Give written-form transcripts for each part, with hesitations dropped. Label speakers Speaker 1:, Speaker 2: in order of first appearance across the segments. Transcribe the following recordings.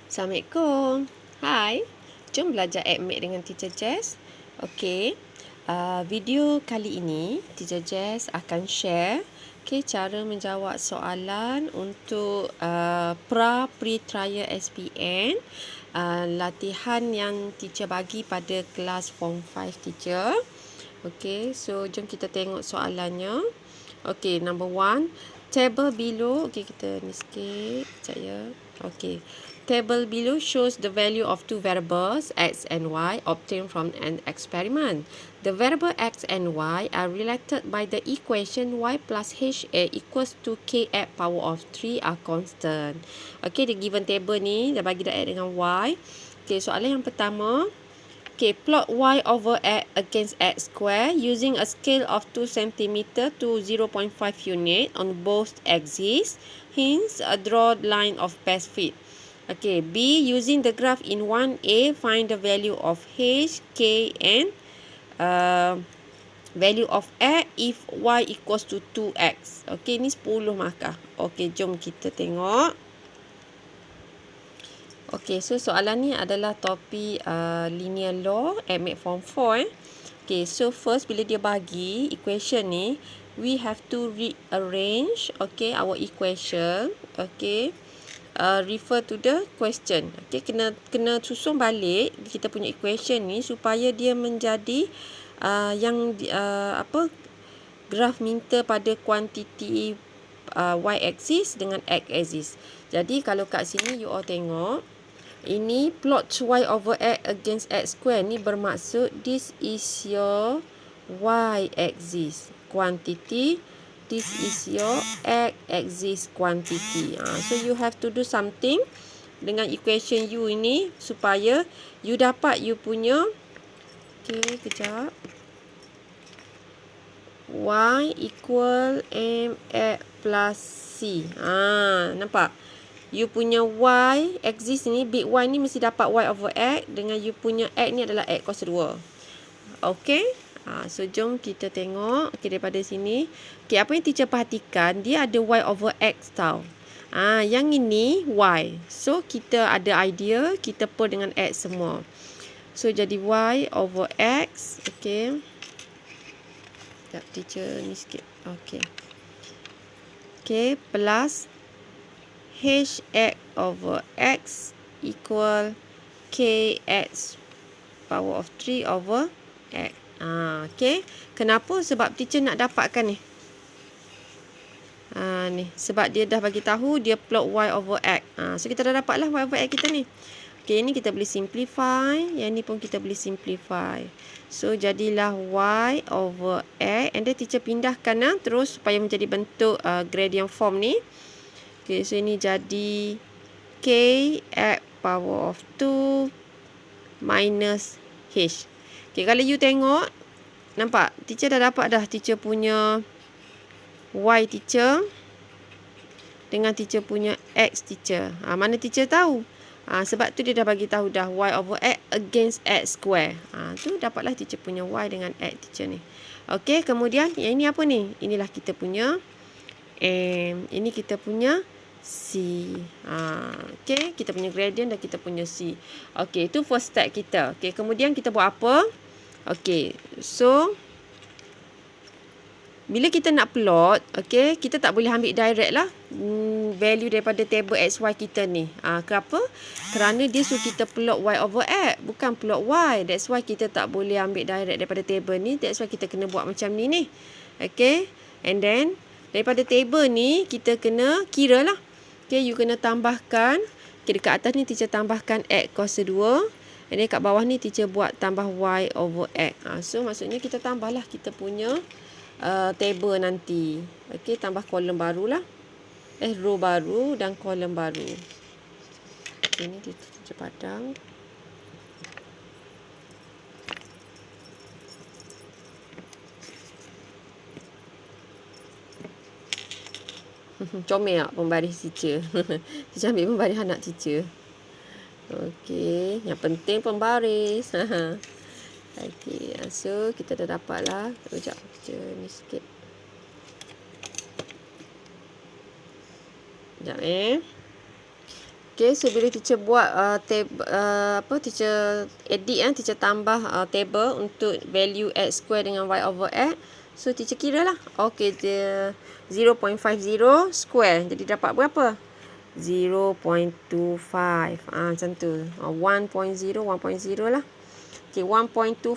Speaker 1: Assalamualaikum. Hai. Jom belajar Admit dengan Teacher Jess. Okey. Video kali ini Teacher Jess akan share cara menjawab soalan untuk pre-trial SPM, latihan yang teacher bagi pada kelas Form 5 teacher. Okey, so jom kita tengok soalannya. Okey, number 1. Table below, kita ni sikit, sekejap ya. Okey. Table below shows the value of two variables x and y obtained from an experiment. The variable x and y are related by the equation y plus ha equals to k at power of 3 are constant. Okey, the given table ni dah bagi dah x dengan y. Okey, soalan yang pertama. Plot y over x against x square using a scale of 2 cm to 0.5 unit on both axes. Hence, draw line of best fit. B. Using the graph in 1a, find the value of h, k and value of x if y equals to 2x. Ni 10 markah. Jom kita tengok. So soalan ni adalah topik linear law, Admit Form 4. So first bila dia bagi equation ni, we have to rearrange our equation. Refer to the question. Kena susun balik kita punya equation ni supaya dia menjadi graf minta pada kuantiti y axis dengan x axis. Jadi kalau kat sini you all tengok, ini plot y over x against x square ni bermaksud this is your y axis quantity. This is your x-axis quantity. So you have to do something dengan equation you ini supaya you dapat you punya kejap. Y equal mx plus c. Nampak? You punya y axis ni, big Y ni mesti dapat y over x dengan you punya x ni adalah x kuasa 2. So jom kita tengok daripada sini. Apa yang teacher perhatikan, dia ada y over x tau. Yang ini y. So kita ada idea, kita put dengan x semua. So jadi y over x. Sekejap teacher ni sikit. Plus h x over x equal kx power of 3 over x. Kenapa? Sebab teacher nak dapatkan ni. Ni sebab dia dah bagi tahu dia plot y over x. So kita dah dapatlah y over x kita ni. Ni kita boleh simplify, yang ni pun kita boleh simplify. So jadilah y over x, and then teacher pindahkan terus supaya menjadi bentuk gradient form ni. So ini jadi k at power of 2 minus h. Kalau you tengok, nampak? Teacher dah dapat dah teacher punya y teacher dengan teacher punya x teacher. Mana teacher tahu? Sebab tu dia dah bagi tahu dah y over x against x square. Tu dapatlah teacher punya y dengan x teacher ni. Kemudian yang ini apa ni? Inilah kita punya m. Ini kita punya c. Kita punya gradient dan kita punya c. Itu first step kita. Kemudian kita buat apa? So bila kita nak plot, kita tak boleh ambil direct lah value daripada table XY kita ni. Kenapa? Kerana dia suruh kita plot Y over X, bukan plot Y. That's why kita tak boleh ambil direct daripada table ni. That's why kita kena buat macam ni. And then daripada table ni kita kena kira lah. You kena tambahkan. Dekat atas ni teacher tambahkan X kuasa 2. And then kat bawah ni teacher buat tambah Y over X. So maksudnya kita tambahlah kita punya table nanti. Tambah kolom baru lah. Row baru dan kolom baru. Ini teacher padang. Comel tak pembaris teacher? Teacher ambil pembaris anak teacher. Yang penting pembaris. So kita dah dapat lah. Sekejap, teacher ni sikit. Sekejap Okay, so bila teacher buat teacher edit teacher tambah table untuk value x square dengan y over x. So teacher kira lah. Okay, dia 0.50 square. Jadi dapat berapa? 0.25. Macam tu. 1.0 lah. Okay, 1.25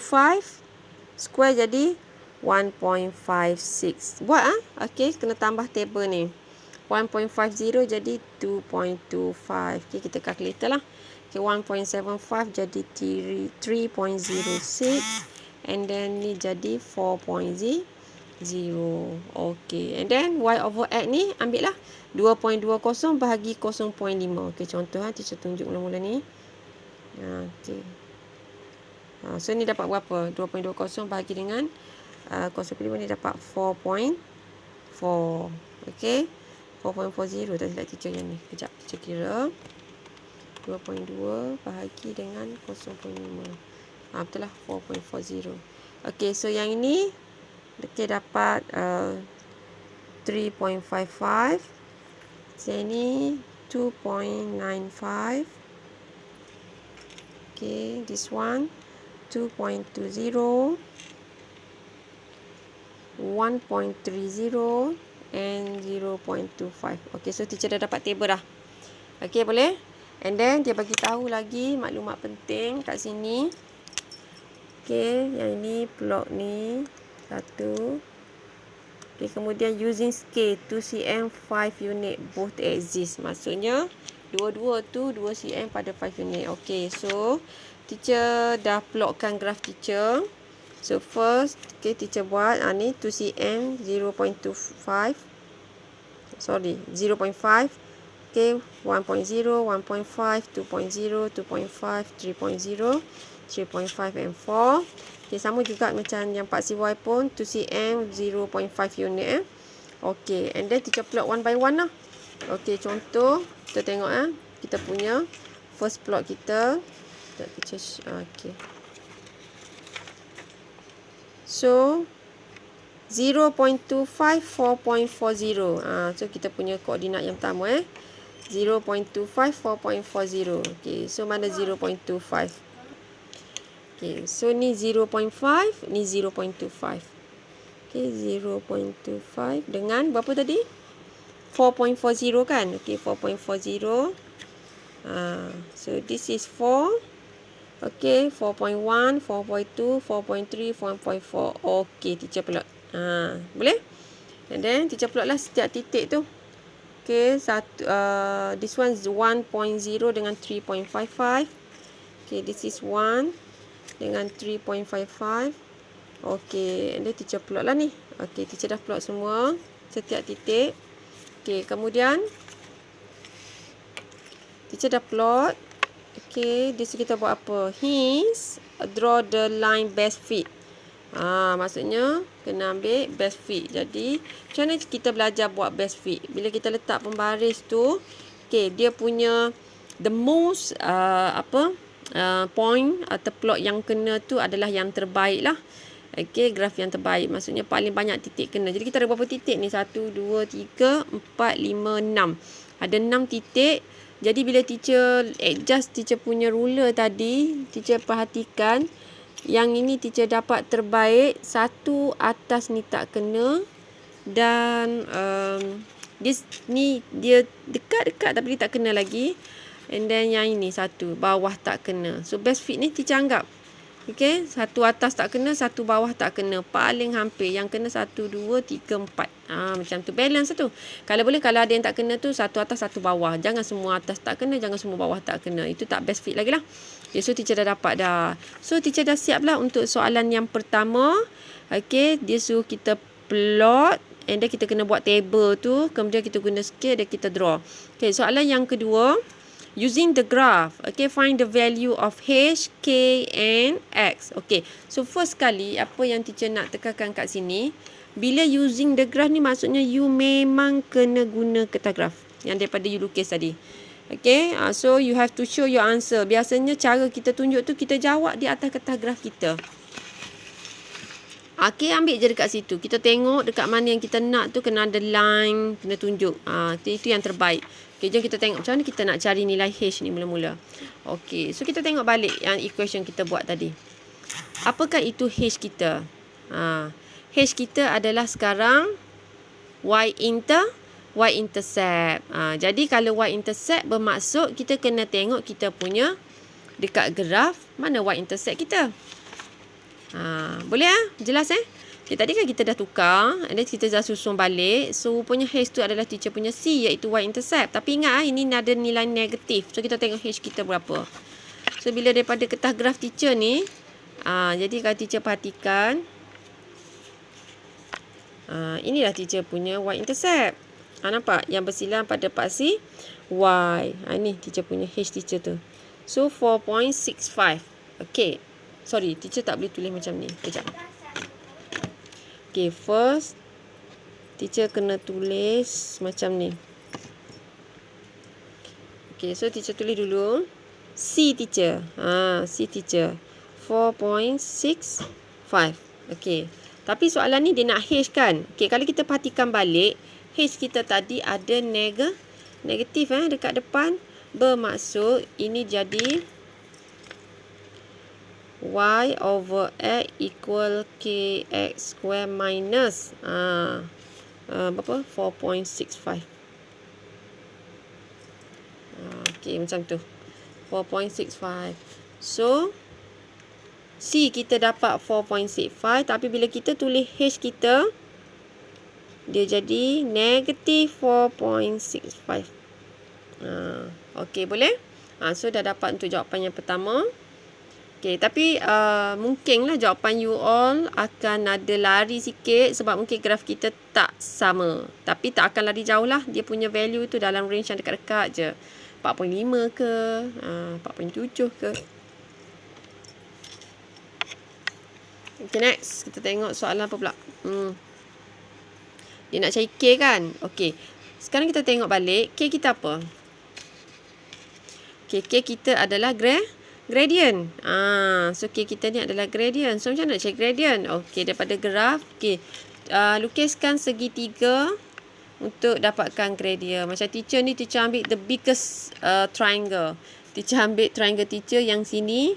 Speaker 1: square jadi 1.56. Buat okay, kena tambah table ni. 1.50 jadi 2.25. Okay, kita calculator lah. Okay, 1.75 jadi 3.06. And then ni jadi 4.0. Okay. And then y over x ni ambil lah 2.20 bahagi 0.5. Okay, contoh teacher tunjuk mula-mula ni. Okay. So ni dapat berapa? 2.20 bahagi dengan 0.5 ni dapat 4.4. Okay. 4.40 tak silap teacher yang ni. Kejap teacher kira. 2.2 bahagi dengan 0.5. Betul lah 4.40. Okay, so yang ini kita dapat 3.55. Yang ni 2.95. Okay, this one 2.20. 1.30 and 0.25. Okay, so teacher dah dapat table dah. Okay, boleh? And then dia bagi tahu lagi maklumat penting kat sini. Okay, yang ni plot ni satu. Okay, kemudian using scale 2 cm 5 unit both exist. Maksudnya dua-dua tu 2 cm pada 5 unit. Okay, so teacher dah plotkan graf teacher. So first, okay, teacher buat ni 2 cm 0.25. Sorry, 0.5. Okay, 1.0, 1.5, 2.0, 2.5, 3.0, 3.5 and 4. Okay, sama juga macam yang Pak CY pun 2 cm 0.5 unit. Okay, and then teacher plot one by one lah. Okay, contoh kita tengok kita punya first plot kita. Okay. So 0.25 4.40. So kita punya koordinat yang pertama 0.25 4.40. Okay, so mana 0.25? Okay, so ni 0.5, ni 0.25. Okay, 0.25 dengan berapa tadi? 4.40 kan? Okay, 4.40. So this is 4. Okay, 4.1, 4.2, 4.3, 4.4. Okay, teacher plot. Boleh? And then teacher plot lah setiap titik tu. Okay, this one is 1.0 dengan 3.55. Okay, this is 1 dengan 3.55. Okay, and then teacher plot lah ni. Okay, teacher dah plot semua setiap titik. Okay, kemudian teacher dah plot. Okay, di sini kita buat apa? Hence, draw the line best fit. Maksudnya kena ambil best fit. Jadi, macam mana kita belajar buat best fit? Bila kita letak pembaris tu, okay, dia punya the most point atau plot yang kena tu adalah yang terbaik lah. Okay, graf yang terbaik. Maksudnya paling banyak titik kena. Jadi kita ada berapa titik ni? 1, 2, 3, 4, 5, 6. Ada 6 titik. Jadi bila teacher adjust teacher punya ruler tadi, teacher perhatikan yang ini teacher dapat terbaik, satu atas ni tak kena dan ni dia dekat-dekat tapi dia tak kena lagi. And then yang ini satu bawah tak kena. So best fit ni teacher anggap. Okay, satu atas tak kena, satu bawah tak kena. Paling hampir yang kena 1, 2, 3, 4. Macam tu. Balance tu. Kalau boleh, kalau ada yang tak kena tu, satu atas, satu bawah. Jangan semua atas tak kena, jangan semua bawah tak kena. Itu tak best fit lagi lah. Okay, so teacher dah dapat dah. So teacher dah siap lah untuk soalan yang pertama. Okay, dia suruh kita plot. And then kita kena buat table tu. Kemudian kita guna scale dan kita draw. Okay, soalan yang kedua. Using the graph, okay, find the value of H, K and X. Okay, so first kali apa yang teacher nak tekankan kat sini, bila using the graph ni maksudnya you memang kena guna kertas graph yang daripada you lukis tadi. Okay, so you have to show your answer. Biasanya cara kita tunjuk tu kita jawab di atas kertas graph kita. Okay, ambil je dekat situ. Kita tengok dekat mana yang kita nak tu kena ada line, kena tunjuk. Itu yang terbaik. Okay, jom kita tengok macam mana kita nak cari nilai H ni mula-mula. Okay, so kita tengok balik yang equation kita buat tadi. Apakah itu H kita? H kita adalah sekarang y-intercept. Jadi kalau y-intercept bermaksud kita kena tengok kita punya dekat graf mana y-intercept kita. Boleh Jelas Okay, tadi kan kita dah tukar, dan kita dah susun balik. So, rupanya H tu adalah teacher punya C, iaitu y-intercept. Tapi ingat ini ada nilai negatif. So, kita tengok H kita berapa. So, bila daripada kertas graf teacher ni, jadi kalau teacher perhatikan, inilah teacher punya y-intercept. Nampak? Yang bersilang pada paksi Y. Ni teacher punya H teacher tu. So, 4.65. Okay. Sorry, teacher tak boleh tulis macam ni. Kejap. Okay, first teacher kena tulis macam ni. Okay, so teacher tulis dulu C teacher. C teacher 4.65. Okay. Tapi soalan ni dia nak H kan. Okay, kalau kita perhatikan balik, H kita tadi ada negatif dekat depan. Bermaksud ini jadi y over x equal kx square minus berapa? 4.65. Okay, macam tu. 4.65. So, C kita dapat 4.65. Tapi bila kita tulis H kita, dia jadi negatif 4.65. Okay, boleh? So, dah dapat untuk jawapan yang pertama. Okay, tapi mungkinlah jawapan you all akan ada lari sikit sebab mungkin graf kita tak sama. Tapi tak akan lari jauh lah. Dia punya value tu dalam range yang dekat-dekat je. 4.5 ke, 4.7 ke. Okay, next. Kita tengok soalan apa pula. Dia nak cari K kan? Okay. Sekarang kita tengok balik. K kita apa? Okay, K kita adalah gradient. So, K kita ni adalah gradient. So, macam mana nak cari gradient? Okay, daripada graf. Okay. Lukiskan segitiga untuk dapatkan gradient. Macam teacher ni, teacher ambil the biggest triangle. Teacher ambil triangle teacher yang sini.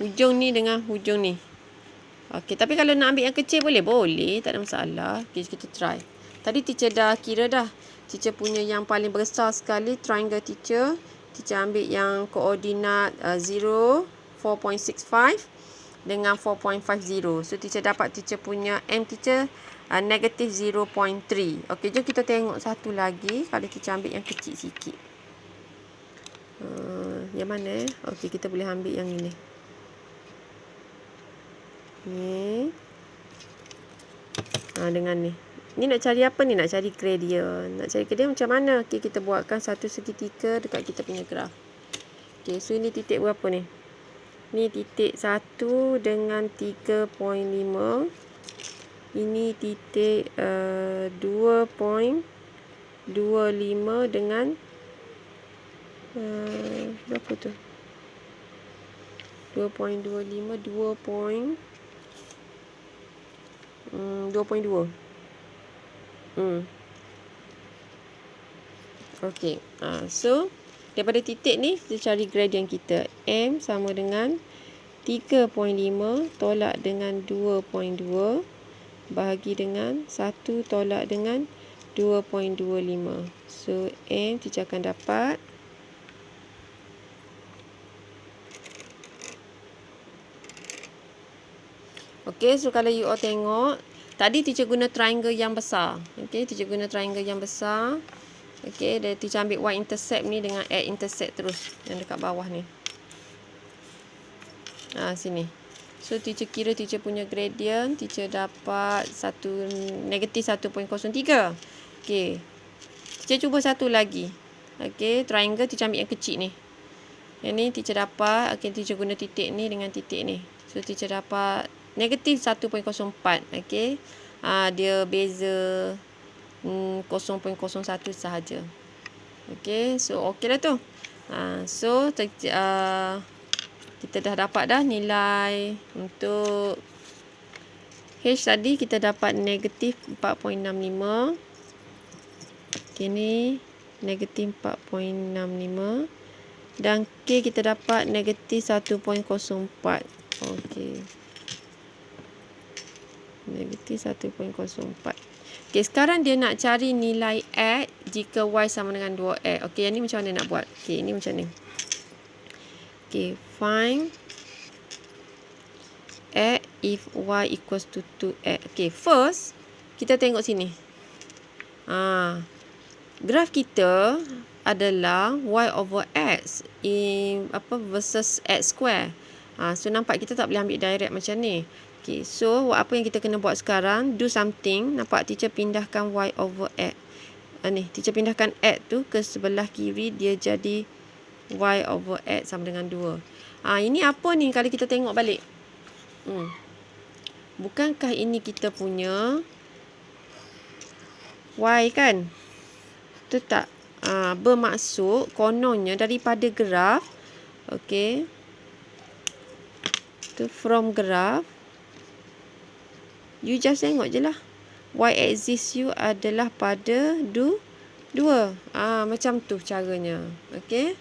Speaker 1: Hujung ni dengan hujung ni. Okay, tapi kalau nak ambil yang kecil boleh? Boleh, tak ada masalah. Okay, kita try. Tadi teacher dah kira dah. Teacher punya yang paling besar sekali, triangle teacher. Teacher ambil yang koordinat 0, 4.65 dengan 4.50. So, teacher dapat teacher punya M teacher negatif 0.3. Okey, jom kita tengok satu lagi. Kalau teacher ambil yang kecil sikit. Yang mana? Okey, kita boleh ambil yang ini. Ni. Dengan ni. Ni nak cari apa ni? Nak cari gradient. Nak cari gradient macam mana? Okey, kita buatkan satu segitiga dekat kita punya graf. Okey, so ini titik berapa ni? Ni titik 1 dengan 3.5. Ini titik 2.25 dengan berapa tu? 2.25, 2.2. Okey. So, daripada titik ni, kita cari gradient kita. M sama dengan 3.5 tolak dengan 2.2 bahagi dengan 1 tolak dengan 2.25. So, M teacher akan dapat okey, so kalau you all tengok, tadi teacher guna triangle yang besar. Okey, teacher guna triangle yang besar. Okey, dan teacher ambil y-intercept ni dengan x-intercept terus yang dekat bawah ni. Sini. So, teacher kira teacher punya gradient. Teacher dapat negatif 1.03. Okey. Teacher cuba satu lagi. Okey, triangle teacher ambil yang kecil ni. Yang ni teacher dapat. Okey, teacher guna titik ni dengan titik ni. So, teacher dapat negatif 1.04. Okey. Dia beza 0.01 sahaja. Okey, so okey dah tu. So kita dah dapat dah nilai untuk H tadi kita dapat negatif 4.65. Okey ni negatif 4.65. Dan K kita dapat negatif 1.04. Okey. Negatif 1.04. Okey, sekarang dia nak cari nilai X jika Y sama dengan 2X. Okey, yang ni macam mana nak buat? Okey, ini macam ni. Okey, find X if Y equals to 2X. Okey, first, kita tengok sini. Graf kita adalah Y over X versus X square. So, nampak kita tak boleh ambil direct macam ni. Okay, so apa yang kita kena buat sekarang, do something. Nampak teacher pindahkan Y over X. Ni, teacher pindahkan X tu ke sebelah kiri, dia jadi Y over X sama dengan 2. Ini apa ni kalau kita tengok balik? Bukankah ini kita punya Y kan? Betul tak? Bermaksud kononnya daripada graf, okay, tu from graph, you just tengok je lah. Y axis you adalah pada 2. Macam tu caranya. Okay.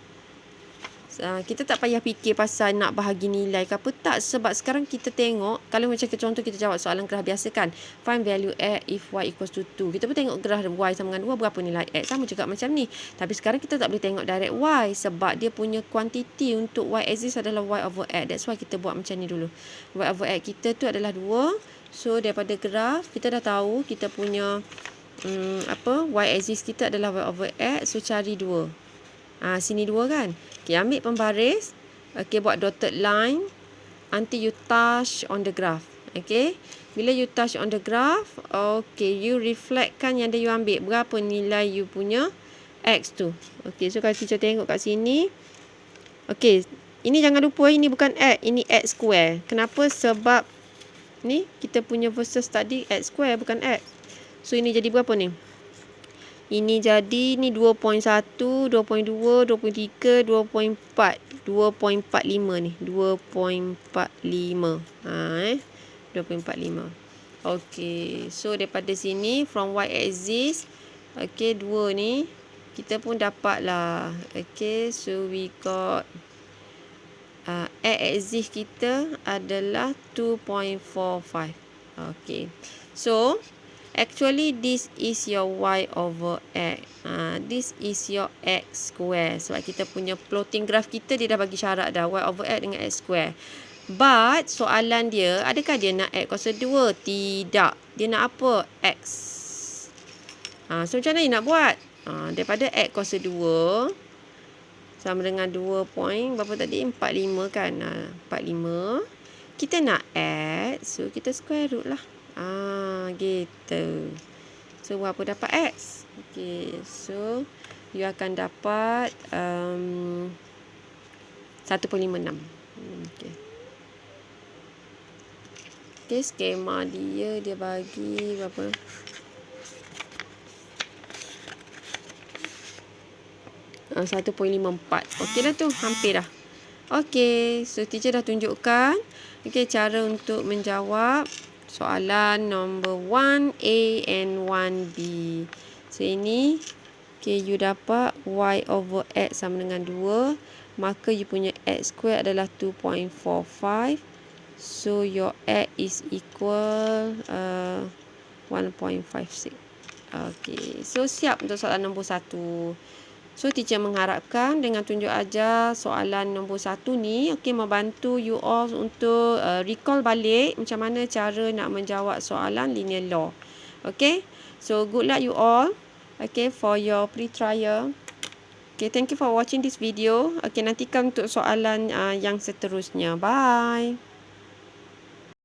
Speaker 1: Kita tak payah fikir pasal nak bahagi nilai ke apa. Tak. Sebab sekarang kita tengok. Kalau macam contoh kita jawab soalan graf biasa kan. Find value X if Y equals to 2. Kita pun tengok graf Y sama dengan 2. Berapa nilai X. Sama juga macam ni. Tapi sekarang kita tak boleh tengok direct Y. Sebab dia punya kuantiti untuk Y axis adalah Y over X. That's why kita buat macam ni dulu. Y over X kita tu adalah 2. So, daripada graf, kita dah tahu kita punya Y axis kita adalah Y over X. So, cari 2. Sini 2 kan. Okay, ambil pembaris. Okay, buat dotted line until you touch on the graph. Okay. Bila you touch on the graph, okay, you reflectkan yang dah you ambil. Berapa nilai you punya X tu. Okay, so kalau teacher tengok kat sini. Okay, ini jangan lupa ini bukan X. Ini X square. Kenapa? Sebab ni kita punya versus tadi X square bukan X. So, ini jadi berapa ni? Ini jadi ni 2.1, 2.2, 2.3, 2.4. 2.45 ni. 2.45. 2.45. Okey. So, daripada sini, from Y axis. Okey, 2 ni. Kita pun dapat lah. Okey, so we got X axis kita adalah 2.45. Okey. So, actually, this is your Y over X. This is your X square. Sebab kita punya plotting graph kita, dia dah bagi syarat dah. Y over X dengan X square. But, soalan dia, adakah dia nak X kuasa 2? Tidak. Dia nak apa? X. So, macam mana dia nak buat? Daripada X kuasa 2, sama dengan 2 point, berapa tadi? 45 kan? 45. Kita nak X. So, kita square root lah. Gitu. So, berapa dapat X? Okay. So, you akan dapat 1.56. Okay. Okay, skema dia bagi berapa? Uh, 1.54. Okey dah tu, hampir dah. Okey, so teacher dah tunjukkan cara untuk menjawab soalan nombor 1A and 1B. So, ini you dapat Y over X sama dengan 2. Maka you punya X square adalah 2.45. So, your X is equal 1.56. Okay. So, siap untuk soalan nombor 1. So, teacher mengharapkan dengan tunjuk ajar soalan nombor 1 ni, membantu you all untuk recall balik macam mana cara nak menjawab soalan linear law. Okay. So, good luck you all. Okay, for your pre-trial. Okay, thank you for watching this video. Okay, nantikan untuk soalan yang seterusnya. Bye.